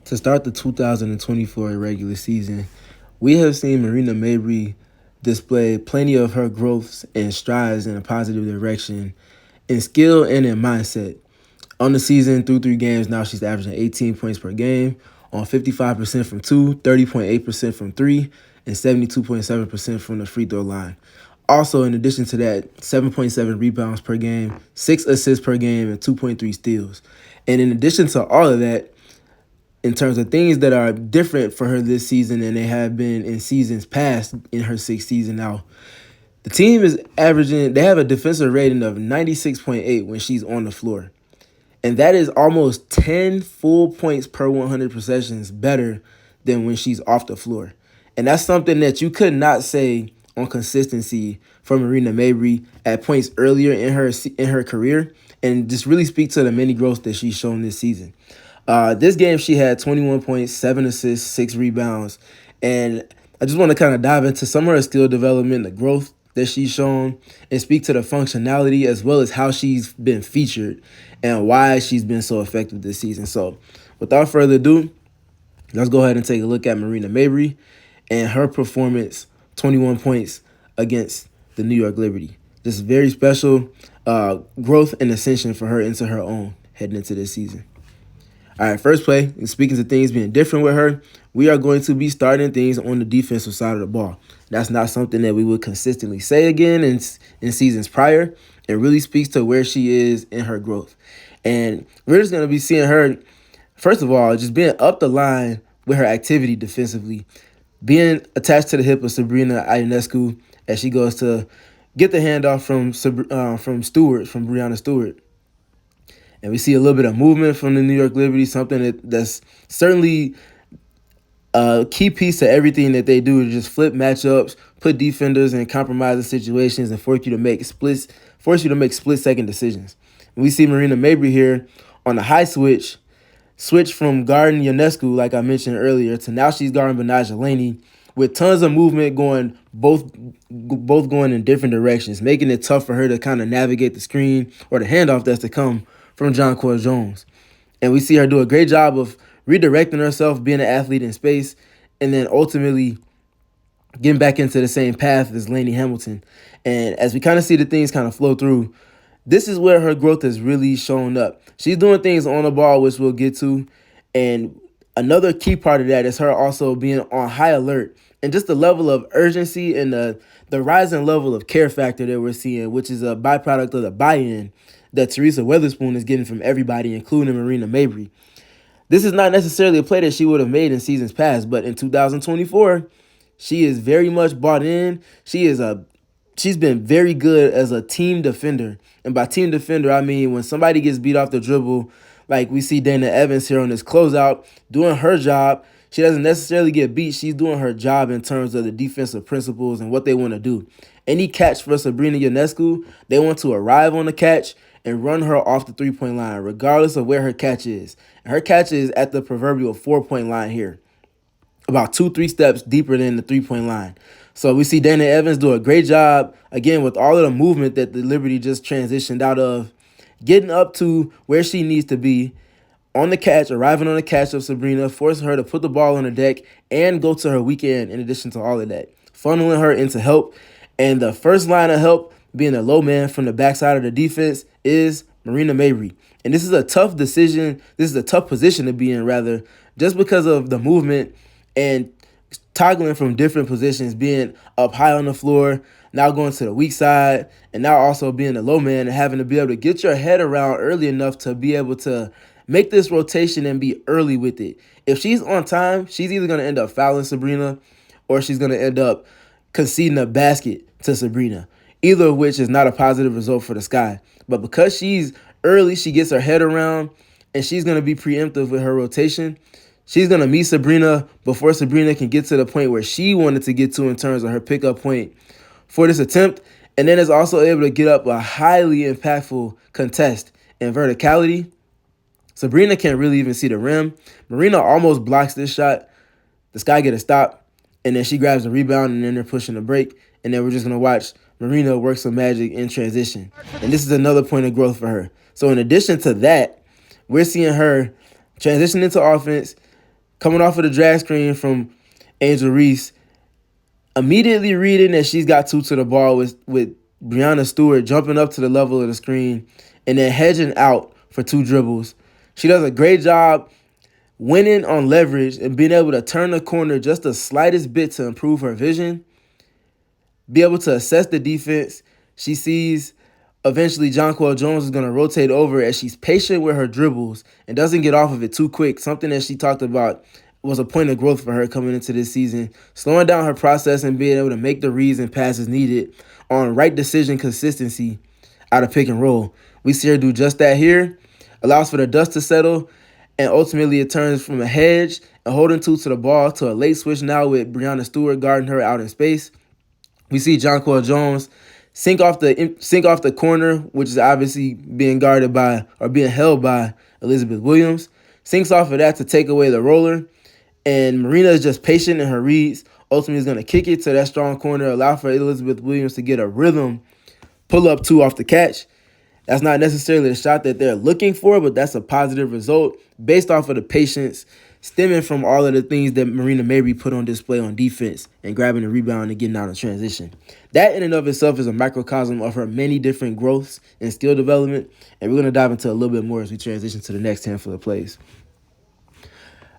To start the 2024 regular season, we have seen MarIna Mabrey display plenty of her growths and strides in a positive direction in skill and in mindset. On the season, through 3 games, now she's averaging 18 points per game on 55% from two, 30.8% from three, and 72.7% from the free throw line. Also, in addition to that, 7.7 rebounds per game, 6 assists per game, and 2.3 steals. And in addition to all of that, in terms of things that are different for her this season than they have been in seasons past in her sixth season now. The team is averaging, they have a defensive rating of 96.8 when she's on the floor. And that is almost 10 full points per 100 possessions better than when she's off the floor. And that's something that you could not say on consistency from MarIna Mabrey at points earlier in her career, and just really speak to the many growths that she's shown this season. This game, she had 21 points, 7 assists, 6 rebounds. And I just want to kind of dive into some of her skill development, the growth that she's shown, and speak to the functionality as well as how she's been featured and why she's been so effective this season. So without further ado, let's go ahead and take a look at MarIna Mabrey and her performance, 21 points against the New York Liberty. Just very special growth and ascension for her into her own heading into this season. All right, first play, and speaking to things being different with her, we are going to be starting things on the defensive side of the ball. That's not something that we would consistently say again in seasons prior. It really speaks to where she is in her growth. And we're just going to be seeing her, first of all, just being up the line with her activity defensively, being attached to the hip of Sabrina Ionescu as she goes to get the handoff from Breanna Stewart. And we see a little bit of movement from the New York Liberty, something that's certainly a key piece to everything that they do, to just flip matchups, put defenders in compromising situations, and force you to make split-second decisions. And we see MarIna Mabrey here on the high switch from guarding Ionescu, like I mentioned earlier, to now she's guarding Betnijah Laney, with tons of movement going both going in different directions, making it tough for her to kind of navigate the screen or the handoff that's to come from Jonquel Jones. And we see her do a great job of redirecting herself, being an athlete in space, and then ultimately getting back into the same path as Laney Hamilton. And as we kind of see the things kind of flow through, this is where her growth has really shown up. She's doing things on the ball, which we'll get to. And another key part of that is her also being on high alert, and just the level of urgency and the rising level of care factor that we're seeing, which is a byproduct of the buy-in that Teresa Weatherspoon is getting from everybody, including MarIna Mabrey. This is not necessarily a play that she would have made in seasons past, but in 2024, she is very much bought in. She's been very good as a team defender. And by team defender, I mean when somebody gets beat off the dribble, like we see Dana Evans here on this closeout, doing her job. She doesn't necessarily get beat. She's doing her job in terms of the defensive principles and what they want to do. Any catch for Sabrina Ionescu, they want to arrive on the catch and run her off the three-point line, regardless of where her catch is. And her catch is at the proverbial 4-point line here, about 2-3 steps deeper than the three-point line. So we see Dana Evans do a great job, again, with all of the movement that the Liberty just transitioned out of, getting up to where she needs to be on the catch, arriving on the catch of Sabrina, forcing her to put the ball on the deck and go to her weekend in addition to all of that, funneling her into help. And the first line of help, being a low man from the backside of the defense, is MarIna Mabrey. And this is a tough decision. This is a tough position to be in, rather, just because of the movement and toggling from different positions, being up high on the floor, now going to the weak side, and now also being a low man and having to be able to get your head around early enough to be able to make this rotation and be early with it. If she's on time, she's either going to end up fouling Sabrina or she's going to end up conceding a basket to Sabrina, either of which is not a positive result for the Sky. But because she's early, she gets her head around, and she's going to be preemptive with her rotation. She's going to meet Sabrina before Sabrina can get to the point where she wanted to get to in terms of her pickup point for this attempt, and then is also able to get up a highly impactful contest in verticality. Sabrina can't really even see the rim. MarIna almost blocks this shot. The Sky get a stop, and then she grabs the rebound, and then they're pushing the break, and then we're just going to watch MarIna work some magic in transition. And this is another point of growth for her. So in addition to that, we're seeing her transition into offense, Coming off of the drag screen from Angel Reese, immediately reading that she's got two to the ball with Breanna Stewart jumping up to the level of the screen and then hedging out for two dribbles. She does a great job winning on leverage and being able to turn the corner just the slightest bit to improve her vision, be able to assess the defense. She sees eventually Jonquel Jones is going to rotate over as she's patient with her dribbles and doesn't get off of it too quick, something that she talked about was a point of growth for her coming into this season, slowing down her process and being able to make the reads and passes needed on right decision consistency out of pick and roll. We see her do just that here, allows for the dust to settle, and ultimately it turns from a hedge and holding two to the ball to a late switch now with Breanna Stewart guarding her out in space. We see Jonquel Jones sink off the corner, which is obviously being guarded by or being held by Elizabeth Williams. Sinks off of that to take away the roller. And MarIna is just patient in her reads. Ultimately is going to kick it to that strong corner, allow for Elizabeth Williams to get a rhythm, pull up two off the catch. That's not necessarily the shot that they're looking for, but that's a positive result based off of the patience stemming from all of the things that MarIna Mabrey put on display on defense and grabbing the rebound and getting out of transition. That in and of itself is a microcosm of her many different growths and skill development, and we're going to dive into a little bit more as we transition to the next handful of plays.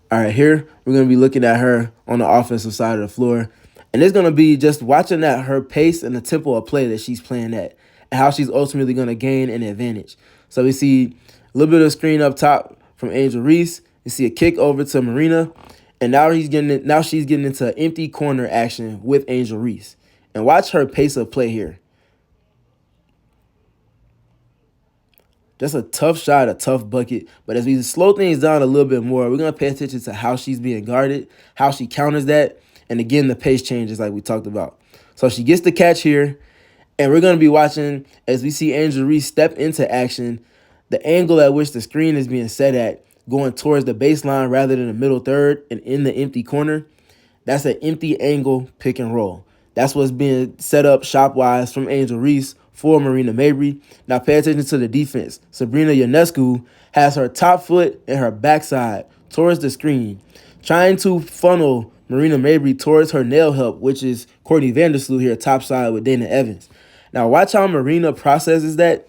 All right, here we're going to be looking at her on the offensive side of the floor, and it's going to be just watching at her pace and the tempo of play that she's playing at and how she's ultimately going to gain an advantage. So we see a little bit of screen up top from Angel Reese. You see a kick over to MarIna, and now she's getting into empty corner action with Angel Reese. And watch her pace of play here. Just a tough shot, a tough bucket. But as we slow things down a little bit more, we're going to pay attention to how she's being guarded, how she counters that, and again, the pace changes like we talked about. So she gets the catch here, and we're going to be watching as we see Angel Reese step into action, the angle at which the screen is being set at, going towards the baseline rather than the middle third and in the empty corner. That's an empty angle pick and roll. That's what's being set up shop-wise from Angel Reese for MarIna Mabrey. Now pay attention to the defense. Sabrina Ionescu has her top foot and her backside towards the screen, trying to funnel MarIna Mabrey towards her nail help, which is Courtney Vandersloot here topside with Dana Evans. Now watch how MarIna processes that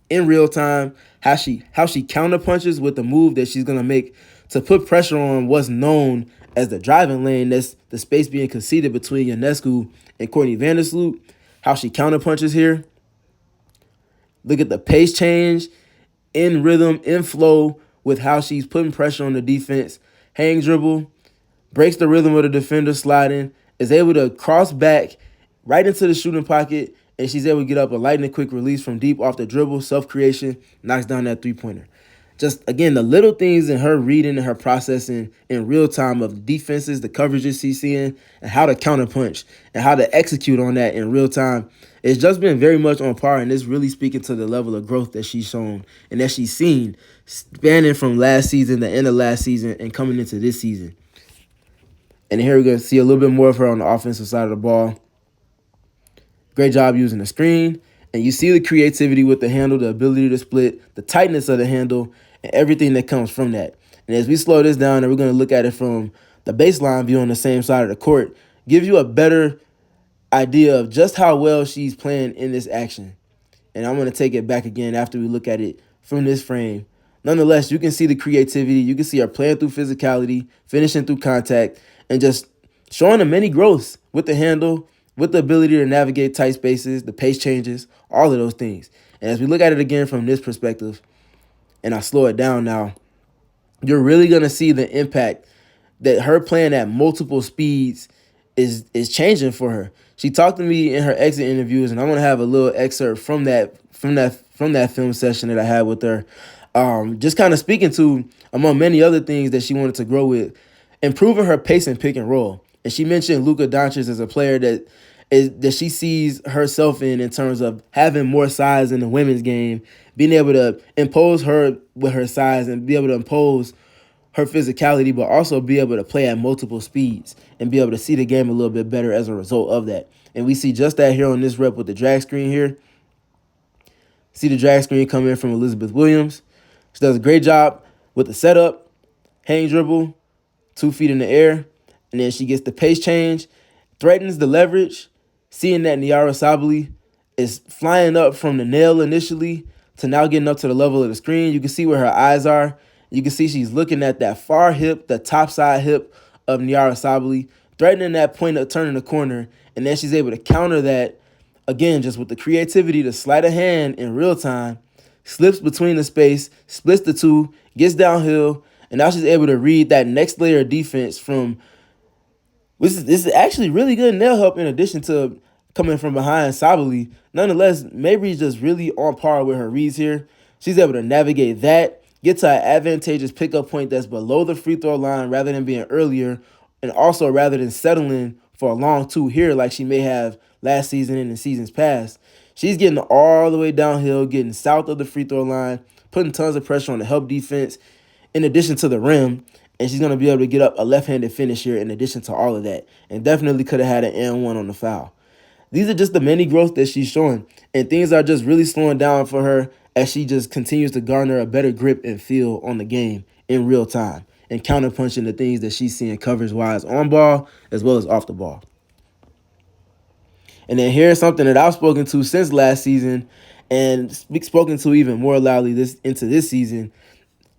in real time, how she counter punches with the move that she's going to make to put pressure on what's known as the driving lane. That's the space being conceded between Ionescu and Courtney Vandersloot. How she counter punches here. Look at the pace change, in rhythm, in flow with how she's putting pressure on the defense. Hang dribble, breaks the rhythm of the defender sliding, is able to cross back right into the shooting pocket, and she's able to get up a lightning quick release from deep off the dribble, self-creation, knocks down that three-pointer. Just, again, the little things in her reading and her processing in real time of the defenses, the coverages she's seeing, and how to counterpunch and how to execute on that in real time. It's just been very much on par, and it's really speaking to the level of growth that she's shown and that she's seen spanning from last season, the end of last season, and coming into this season. And here we're going to see a little bit more of her on the offensive side of the ball. Great job using the screen. And you see the creativity with the handle, the ability to split, the tightness of the handle, and everything that comes from that. And as we slow this down, and we're going to look at it from the baseline view on the same side of the court, give you a better idea of just how well she's playing in this action. And I'm going to take it back again after we look at it from this frame. Nonetheless, you can see the creativity. You can see her playing through physicality, finishing through contact, and just showing the many growths with the handle, with the ability to navigate tight spaces, the pace changes, all of those things. And as we look at it again from this perspective, and I slow it down now, you're really going to see the impact that her playing at multiple speeds is changing for her. She talked to me in her exit interviews, and I'm going to have a little excerpt from that film session that I had with her, just kind of speaking to, among many other things that she wanted to grow with, improving her pace and pick and roll. And she mentioned Luka Doncic as a player that she sees herself in terms of having more size in the women's game, being able to impose her with her size and be able to impose her physicality, but also be able to play at multiple speeds and be able to see the game a little bit better as a result of that. And we see just that here on this rep with the drag screen here. See the drag screen come in from Elizabeth Williams. She does a great job with the setup, hang dribble, 2 feet in the air, and then she gets the pace change, threatens the leverage, seeing that Nyara Sabally is flying up from the nail initially to now getting up to the level of the screen. You can see where her eyes are. You can see she's looking at that far hip, the top side hip of Nyara Sabally, threatening that point of turning the corner, and then she's able to counter that, again, just with the creativity to sleight of hand in real time, slips between the space, splits the two, gets downhill, and now she's able to read that next layer of defense from this is actually really good nail help in addition to coming from behind Sabally. Nonetheless, Mabrey's just really on par with her reads here. She's able to navigate that, get to an advantageous pickup point that's below the free throw line rather than being earlier, and also rather than settling for a long two here like she may have last season and in seasons past. She's getting all the way downhill, getting south of the free throw line, putting tons of pressure on the help defense in addition to the rim, and she's going to be able to get up a left-handed finish here in addition to all of that, and definitely could have had an N1 on the foul. These are just the many growth that she's showing, and things are just really slowing down for her as she just continues to garner a better grip and feel on the game in real time and counterpunching the things that she's seeing coverage-wise on ball as well as off the ball. And then here's something that I've spoken to since last season and spoken to even more loudly into this season.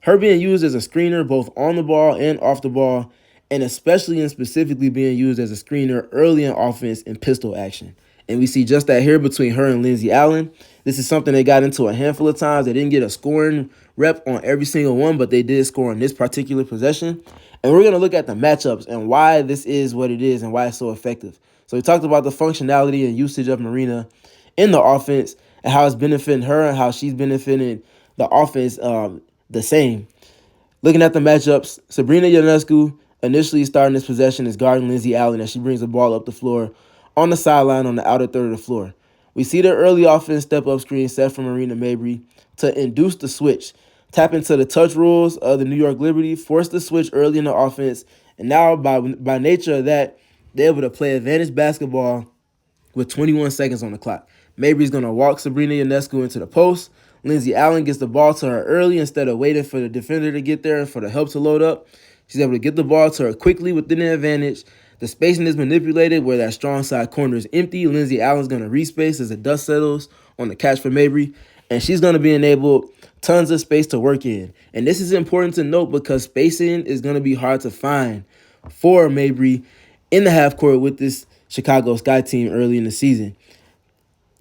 Her being used as a screener both on the ball and off the ball, and especially and specifically being used as a screener early in offense in pistol action. And we see just that here between her and Lindsey Allen. This is something they got into a handful of times. They didn't get a scoring rep on every single one, but they did score on this particular possession. And we're going to look at the matchups and why this is what it is and why it's so effective. So we talked about the functionality and usage of MarIna in the offense and how it's benefiting her and how she's benefiting the offense the same. Looking at the matchups, Sabrina Ionescu initially starting this possession is guarding Lindsey Allen as she brings the ball up the floor on the sideline on the outer third of the floor. We see the early offense step-up screen set from MarIna Mabrey to induce the switch, tap into the touch rules of the New York Liberty, force the switch early in the offense, and now by nature of that, they're able to play advantage basketball with 21 seconds on the clock. Mabrey's going to walk Sabrina Ionescu into the post. Lindsey Allen gets the ball to her early instead of waiting for the defender to get there and for the help to load up. She's able to get the ball to her quickly within the advantage. The spacing is manipulated where that strong side corner is empty. Lindsey Allen's going to respace as the dust settles on the catch for Mabrey, and she's going to be enabled tons of space to work in. And this is important to note because spacing is going to be hard to find for Mabrey in the half court with this Chicago Sky team early in the season.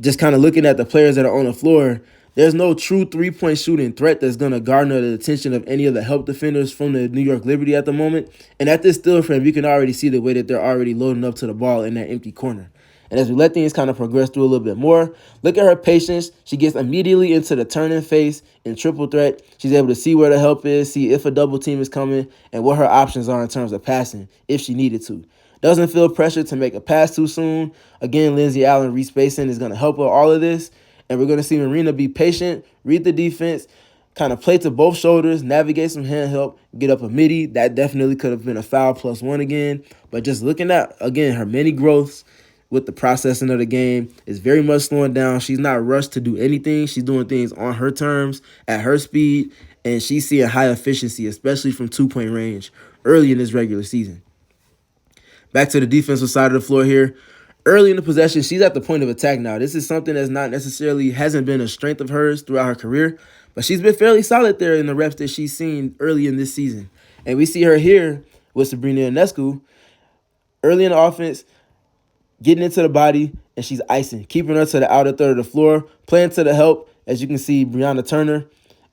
Just kind of looking at the players that are on the floor, there's no true three-point shooting threat that's going to garner the attention of any of the help defenders from the New York Liberty at the moment. And at this still frame, you can already see the way that they're already loading up to the ball in that empty corner. And as we let things kind of progress through a little bit more, look at her patience. She gets immediately into the turn and face in triple threat. She's able to see where the help is, see if a double team is coming, and what her options are in terms of passing if she needed to. Doesn't feel pressure to make a pass too soon. Again, Lindsey Allen respacing is going to help with all of this. And we're going to see MarIna be patient, read the defense, kind of play to both shoulders, navigate some hand help, get up a midi. That definitely could have been a foul +1 again. But just looking at, again, her many growths with the processing of the game is very much slowing down. She's not rushed to do anything. She's doing things on her terms, at her speed, and she's seeing high efficiency, especially from two-point range early in this regular season. Back to the defensive side of the floor here. Early in the possession, she's at the point of attack now. This is something that's not necessarily hasn't been a strength of hers throughout her career, but she's been fairly solid there in the reps that she's seen early in this season. And we see her here with Sabrina Ionescu early in the offense, getting into the body, and she's icing, keeping her to the outer third of the floor, playing to the help. As you can see, Breonna Turner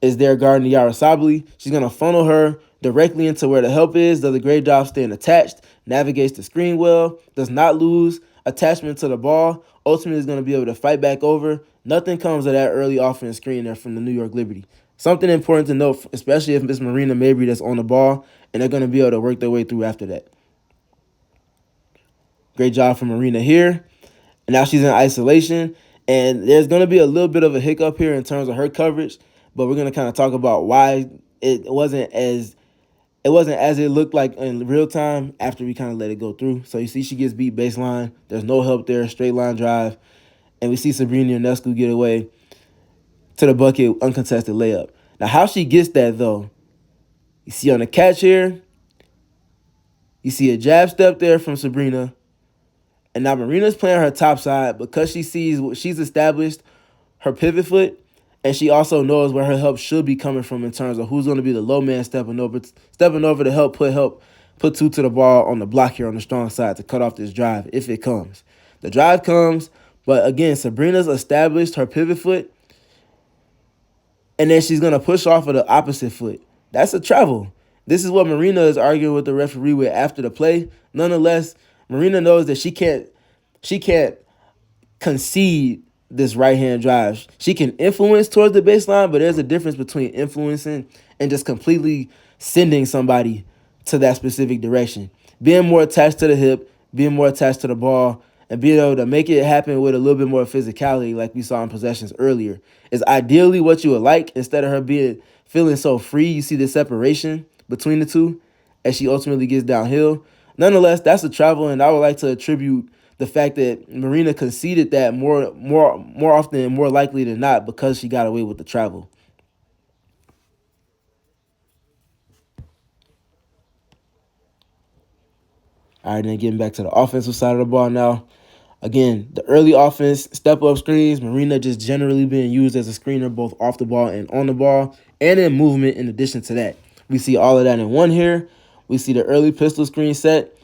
is there guarding Nyara Sabally. She's going to funnel her directly into where the help is, does a great job staying attached, navigates the screen well, does not lose attachment to the ball, ultimately is going to be able to fight back over. Nothing comes of that early offense screen there from the New York Liberty. Something important to note, especially if it's MarIna Mabrey that's on the ball, and they're going to be able to work their way through after that. Great job from MarIna here. And now she's in isolation, and there's going to be a little bit of a hiccup here in terms of her coverage, but we're going to kind of talk about why it wasn't as it looked like in real time after we kind of let it go through. So you see she gets beat baseline. There's no help there, straight line drive. And we see Sabrina Ionescu get away to the bucket, uncontested layup. Now how she gets that, though, you see on the catch here, You see a jab step there from Sabrina. And now MarIna's playing her top side because she sees what she's established, her pivot foot, and she also knows where her help should be coming from in terms of who's going to be the low man stepping over to put two to the ball on the block here on the strong side to cut off this drive if it comes. The drive comes, but again, Sabrina's established her pivot foot, and then she's going to push off of the opposite foot. That's a travel. This is what MarIna is arguing with the referee with after the play. Nonetheless, MarIna knows that she can't concede this right-hand drive. She can influence towards the baseline, but there's a difference between influencing and just completely sending somebody to that specific direction. Being more attached to the hip, being more attached to the ball, and being able to make it happen with a little bit more physicality like we saw in possessions earlier is ideally what you would like instead of her feeling so free. You see the separation between the two as she ultimately gets downhill. Nonetheless, that's a travel, and I would like to attribute the fact that MarIna conceded that more often and more likely than not because she got away with the travel. All right, then getting back to the offensive side of the ball now. Again, the early offense, step-up screens, MarIna just generally being used as a screener both off the ball and on the ball, and in movement in addition to that. We see all of that in one here. We see the early pistol screen set,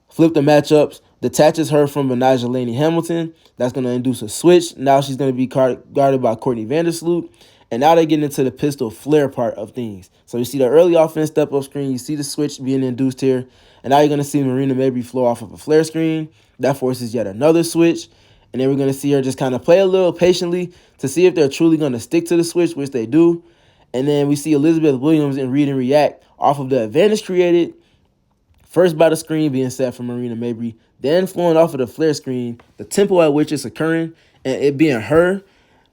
flip the matchups, detaches her from Benajelani Hamilton. That's going to induce a switch. Now she's going to be guarded by Courtney Vandersloot. And now they get into the pistol flare part of things. So you see the early offense step-up screen. You see the switch being induced here. And now you're going to see MarIna Mabrey flow off of a flare screen. That forces yet another switch. And then we're going to see her just kind of play a little patiently to see if they're truly going to stick to the switch, which they do. And then we see Elizabeth Williams in read and react off of the advantage created first by the screen being set for MarIna Mabrey, then flowing off of the flare screen, the tempo at which it's occurring, and it being her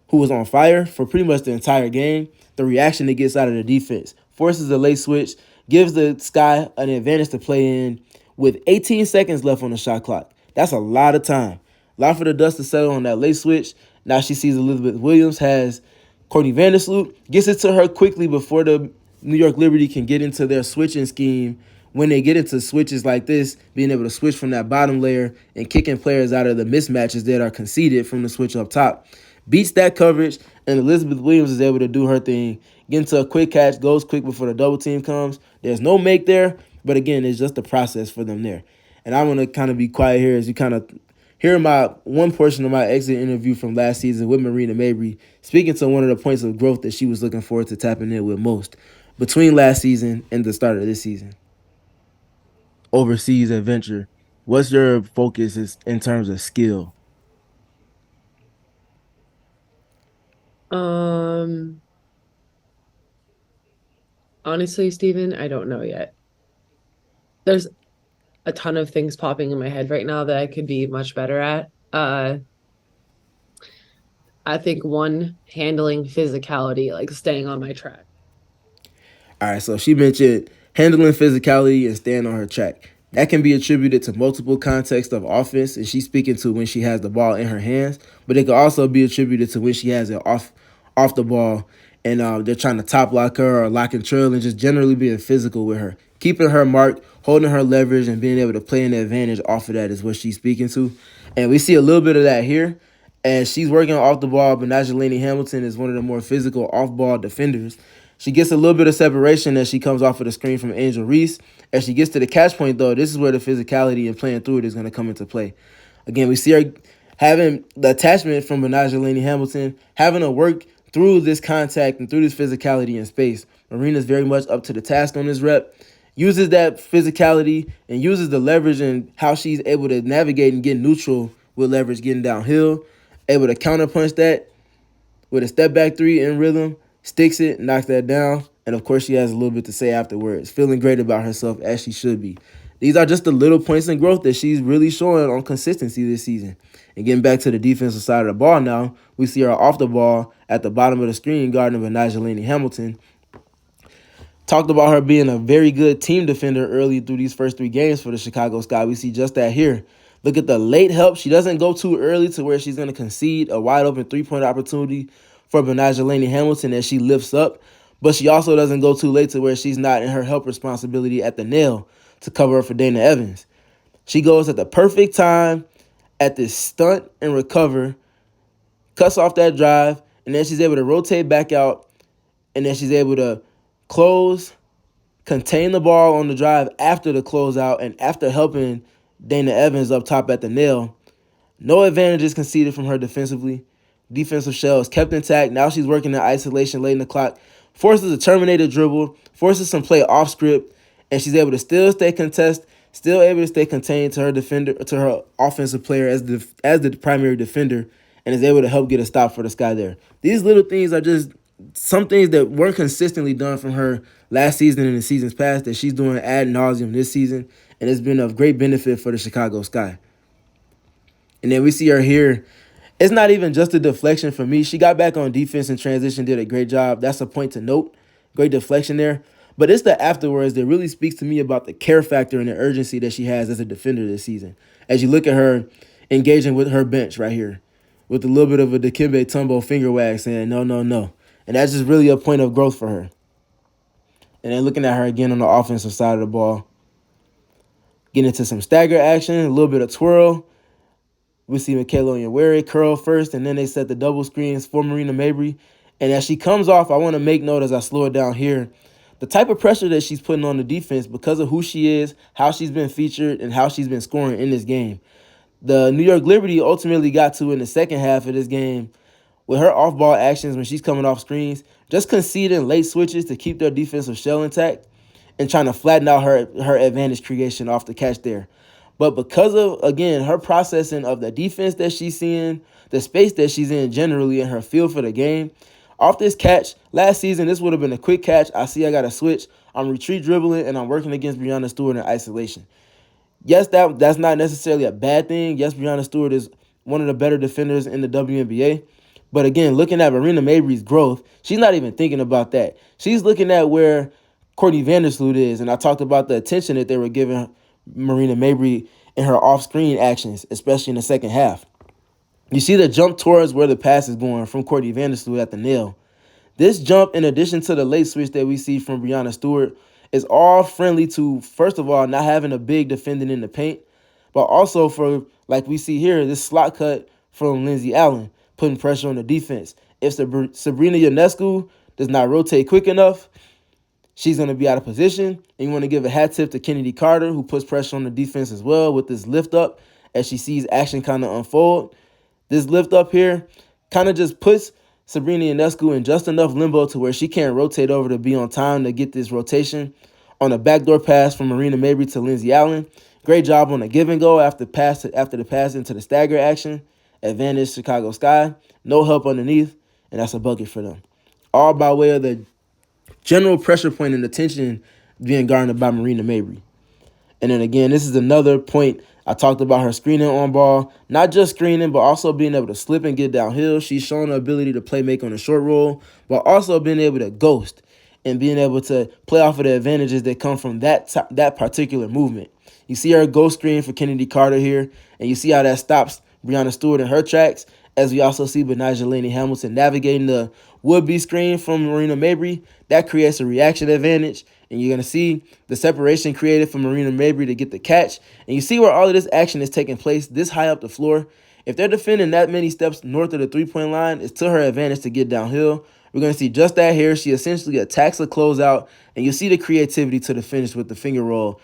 who was on fire for pretty much the entire game, the reaction it gets out of the defense forces a late switch, gives the Sky an advantage to play in with 18 seconds left on the shot clock. That's a lot of time. A lot for the dust to settle on that late switch. Now she sees Elizabeth Williams has Courtney Vandersloot, gets it to her quickly before the New York Liberty can get into their switching scheme. When they get into switches like this, being able to switch from that bottom layer and kicking players out of the mismatches that are conceded from the switch up top, beats that coverage, and Elizabeth Williams is able to do her thing, get into a quick catch, goes quick before the double team comes. There's no make there, but again, it's just a process for them there. And I want to kind of be quiet here as you kind of hear one portion of my exit interview from last season with MarIna Mabrey, speaking to one of the points of growth that she was looking forward to tapping in with most between last season and the start of this season. Overseas adventure, what's your focus in terms of skill? Honestly, Steven, I don't know yet. There's a ton of things popping in my head right now that I could be much better at. I think one, handling physicality, like staying on my track. All right, so she mentioned handling physicality and staying on her track. That can be attributed to multiple contexts of offense, and she's speaking to when she has the ball in her hands, but it could also be attributed to when she has it off the ball, and they're trying to top lock her or lock and trail, and just generally being physical with her. Keeping her mark, holding her leverage, and being able to play an advantage off of that is what she's speaking to. And we see a little bit of that here. As she's working off the ball, Benajelani Hamilton is one of the more physical off-ball defenders. She gets a little bit of separation as she comes off of the screen from Angel Reese. As she gets to the catch point, though, this is where the physicality and playing through it is going to come into play. Again, we see her having the attachment from Benajelani Hamilton, having to work through this contact and through this physicality in space. MarIna's very much up to the task on this rep, uses that physicality and uses the leverage and how she's able to navigate and get neutral with leverage getting downhill, able to counterpunch that with a step back three in rhythm, sticks it, knocks that down, and of course she has a little bit to say afterwards, feeling great about herself as she should be. These are just the little points in growth that she's really showing on consistency this season. And getting back to the defensive side of the ball now, we see her off the ball at the bottom of the screen guarding Benajelani Hamilton. Talked about her being a very good team defender early through these first 3 games for the Chicago Sky. We see just that here. Look at the late help. She doesn't go too early to where she's going to concede a wide open three-point opportunity for Benajelani Hamilton as she lifts up. But she also doesn't go too late to where she's not in her help responsibility at the nail. to cover up for Dana Evans. She goes at the perfect time at this stunt and recover, cuts off that drive, and then she's able to rotate back out, and then she's able to close, contain the ball on the drive after the closeout, and after helping Dana Evans up top at the nail. No advantages conceded from her defensively. Defensive shell is kept intact. Now she's working in isolation late in the clock. Forces a terminated dribble, forces some play off script, and she's able to still stay contest, still able to stay contained to her defender, to her offensive player as the primary defender, and is able to help get a stop for the Sky there. These little things are just some things that weren't consistently done from her last season and the seasons past that she's doing ad nauseum this season, and it's been of great benefit for the Chicago Sky. And then we see her here. It's not even just a deflection for me. She got back on defense and transition, did a great job. That's a point to note. Great deflection there. But it's the afterwards that really speaks to me about the care factor and the urgency that she has as a defender this season. As you look at her engaging with her bench right here, with a little bit of a Dikembe Tumbo finger wag saying, no, no, no. And that's just really a point of growth for her. And then looking at her again on the offensive side of the ball, getting into some stagger action, a little bit of twirl. We see Michaela Onyenwere curl first, and then they set the double screens for MarIna Mabrey. And as she comes off, I want to make note as I slow it down here, the type of pressure that she's putting on the defense because of who she is, how she's been featured, and how she's been scoring in this game. The New York Liberty ultimately got to in the second half of this game with her off-ball actions when she's coming off screens, just conceding late switches to keep their defensive shell intact and trying to flatten out her advantage creation off the catch there. But because of, again, her processing of the defense that she's seeing, the space that she's in generally, and her feel for the game, off this catch, last season, this would have been a quick catch. I see I got to switch. I'm retreat dribbling, and I'm working against Breanna Stewart in isolation. Yes, that's not necessarily a bad thing. Yes, Breanna Stewart is one of the better defenders in the WNBA. But again, looking at MarIna Mabrey's growth, she's not even thinking about that. She's looking at where Courtney Vandersloot is, and I talked about the attention that they were giving MarIna Mabrey in her off-screen actions, especially in the second half. You see the jump towards where the pass is going from Courtney Vandersloot at the nail. This jump, in addition to the late switch that we see from Breanna Stewart, is all friendly to, first of all, not having a big defending in the paint, but also for, like we see here, this slot cut from Lindsay Allen, putting pressure on the defense. If Sabrina Ionescu does not rotate quick enough, she's going to be out of position. And you want to give a hat tip to Kennedy Carter, who puts pressure on the defense as well with this lift up as she sees action kind of unfold. This lift up here kind of just puts Sabrina Ionescu in just enough limbo to where she can't rotate over to be on time to get this rotation on a backdoor pass from MarIna Mabrey to Lindsay Allen. Great job on a give and go after the pass into the stagger action. Advantage Chicago Sky. No help underneath, and that's a bucket for them. All by way of the general pressure point and attention being garnered by MarIna Mabrey. And then again, this is another point. I talked about her screening on ball. Not just screening, but also being able to slip and get downhill. She's shown her ability to play make on the short roll, but also being able to ghost and being able to play off of the advantages that come from that particular movement. You see her ghost screen for Kennedy Carter here, and you see how that stops Breanna Stewart in her tracks, as we also see Benaja Laney Hamilton navigating the would-be screen from MarIna Mabrey. That creates a reaction advantage, and you're going to see the separation created for MarIna Mabrey to get the catch. And you see where all of this action is taking place this high up the floor. If they're defending that many steps north of the three-point line, it's to her advantage to get downhill. We're going to see just that here. She essentially attacks a closeout, and you see the creativity to the finish with the finger roll,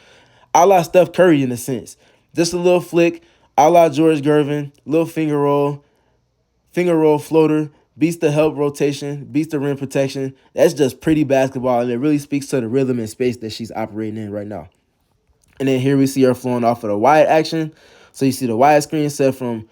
a la Steph Curry in a sense. Just a little flick, a la George Gervin, little finger roll floater, beats the help rotation, beats the rim protection. That's just pretty basketball, and it really speaks to the rhythm and space that she's operating in right now. And then here we see her flowing off of the wide action. So you see the wide screen set from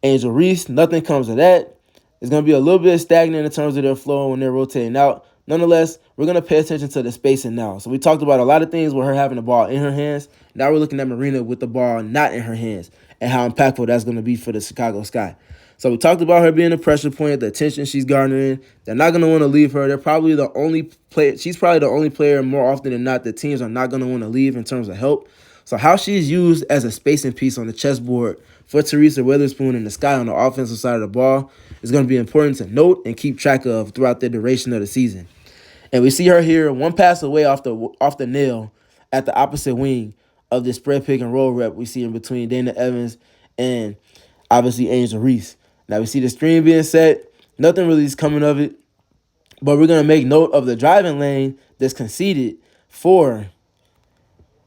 Angel Reese. Nothing comes of that. It's going to be a little bit stagnant in terms of their flow when they're rotating out. Nonetheless, we're going to pay attention to the spacing now. So we talked about a lot of things with her having the ball in her hands. Now we're looking at MarIna with the ball not in her hands and how impactful that's going to be for the Chicago Sky. So we talked about her being a pressure point, the attention she's garnering. They're not going to want to leave her. They're probably the only player. She's probably the only player more often than not that teams are not going to want to leave in terms of help. So how she's used as a spacing piece on the chessboard for Teresa Witherspoon and the Sky on the offensive side of the ball is going to be important to note and keep track of throughout the duration of the season. And we see her here one pass away off the nail. at the opposite wing of the spread pick and roll rep we see in between Dana Evans and obviously Angel Reese. Now we see the screen being set. Nothing really is coming of it. But we're going to make note of the driving lane that's conceded for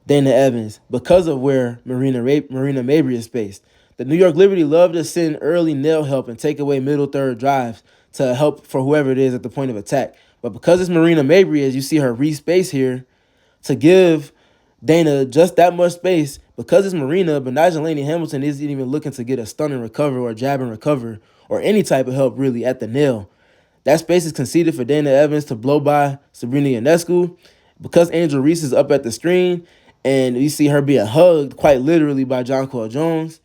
Dana Evans because of where MarIna Mabrey is spaced. The New York Liberty love to send early nail help and take away middle third drives to help for whoever it is at the point of attack. But because it's MarIna Mabrey, as you see her re-space here, to give Dana just that much space, because it's MarIna, but Nigel Hamilton isn't even looking to get a stun and recover or a jab and recover or any type of help really at the nail. That space is conceded for Dana Evans to blow by Sabrina Ionescu. Because Angel Reese is up at the screen, and you see her being hugged quite literally by Jonquel Jones,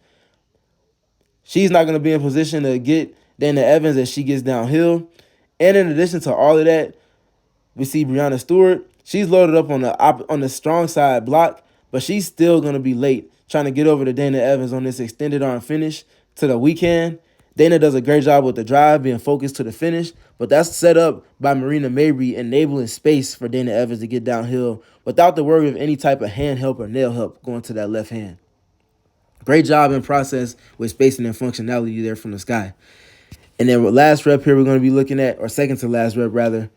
she's not going to be in position to get Dana Evans as she gets downhill. And in addition to all of that, we see Breanna Stewart. She's loaded up on the strong side block, but she's still going to be late trying to get over to Dana Evans on this extended arm finish to the weekend. Dana does a great job with the drive, being focused to the finish, but that's set up by MarIna Mabrey, enabling space for Dana Evans to get downhill without the worry of any type of hand help or nail help going to that left hand. Great job in process with spacing and functionality there from the sky. And then last rep here we're going to be looking at, or second to last rep rather,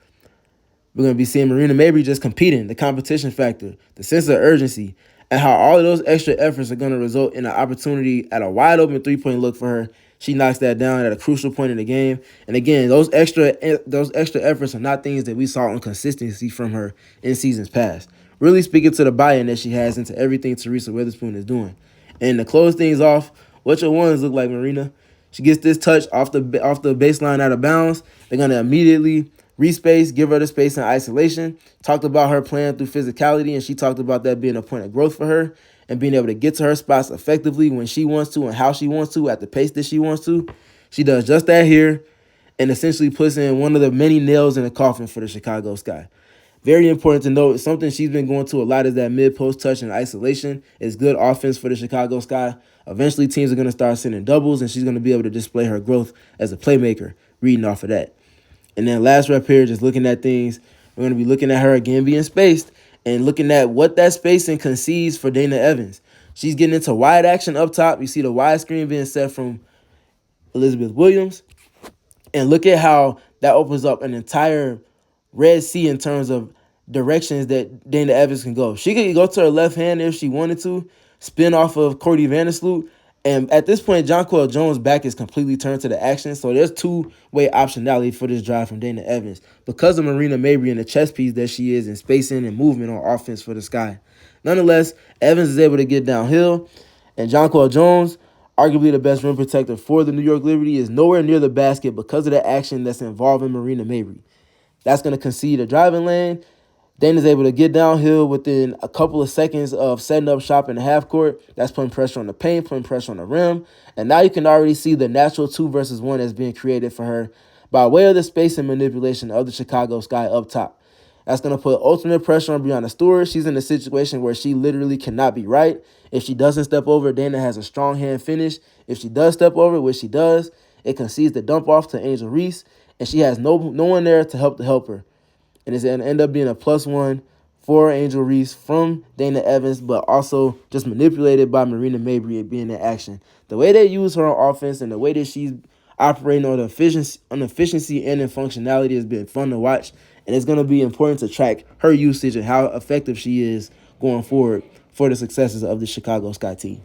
we're going to be seeing MarIna Mabrey just competing, the competition factor, the sense of urgency, and how all of those extra efforts are going to result in an opportunity at a wide open three-point look for her. She knocks that down at a crucial point in the game. And again, those extra efforts are not things that we saw on consistency from her in seasons past. Really speaking to the buy-in that she has into everything Teresa Witherspoon is doing. And to close things off, what your ones look like, MarIna? She gets this touch off the baseline out of bounds. They're going to immediately respace, give her the space in isolation. Talked about her playing through physicality, and she talked about that being a point of growth for her and being able to get to her spots effectively when she wants to and how she wants to at the pace that she wants to. She does just that here and essentially puts in one of the many nails in the coffin for the Chicago Sky. Very important to note, something she's been going to a lot is that mid-post touch and isolation is good offense for the Chicago Sky. Eventually, teams are going to start sending doubles, and she's going to be able to display her growth as a playmaker, reading off of that. And then last rep here, just looking at things, we're going to be looking at her again being spaced and looking at what that spacing concedes for Dana Evans. She's getting into wide action up top. You see the wide screen being set from Elizabeth Williams. And look at how that opens up an entire Red Sea in terms of directions that Dana Evans can go. She could go to her left hand if she wanted to, spin off of Cordy Vandersloot. And at this point, Jonquel Jones' back is completely turned to the action. So there's two-way optionality for this drive from Dana Evans because of MarIna Mabrey and the chess piece that she is in spacing and movement on offense for the Sky. Nonetheless, Evans is able to get downhill. And Jonquel Jones, arguably the best rim protector for the New York Liberty, is nowhere near the basket because of the action that's involving MarIna Mabrey. That's going to concede a driving lane. Dana's able to get downhill within a couple of seconds of setting up shop in the half court. That's putting pressure on the paint, putting pressure on the rim. And now you can already see the natural 2-versus-1 that's being created for her by way of the space and manipulation of the Chicago Sky up top. That's going to put ultimate pressure on Breanna Stewart. She's in a situation where she literally cannot be right. If she doesn't step over, Dana has a strong hand finish. If she does step over, which she does, it concedes the dump off to Angel Reese, and she has no one there to help her. And it's going to end up being a +1 for Angel Reese from Dana Evans, but also just manipulated by MarIna Mabrey being in action. The way they use her on offense and the way that she's operating on efficiency and in functionality has been fun to watch. And it's going to be important to track her usage and how effective she is going forward for the successes of the Chicago Sky team.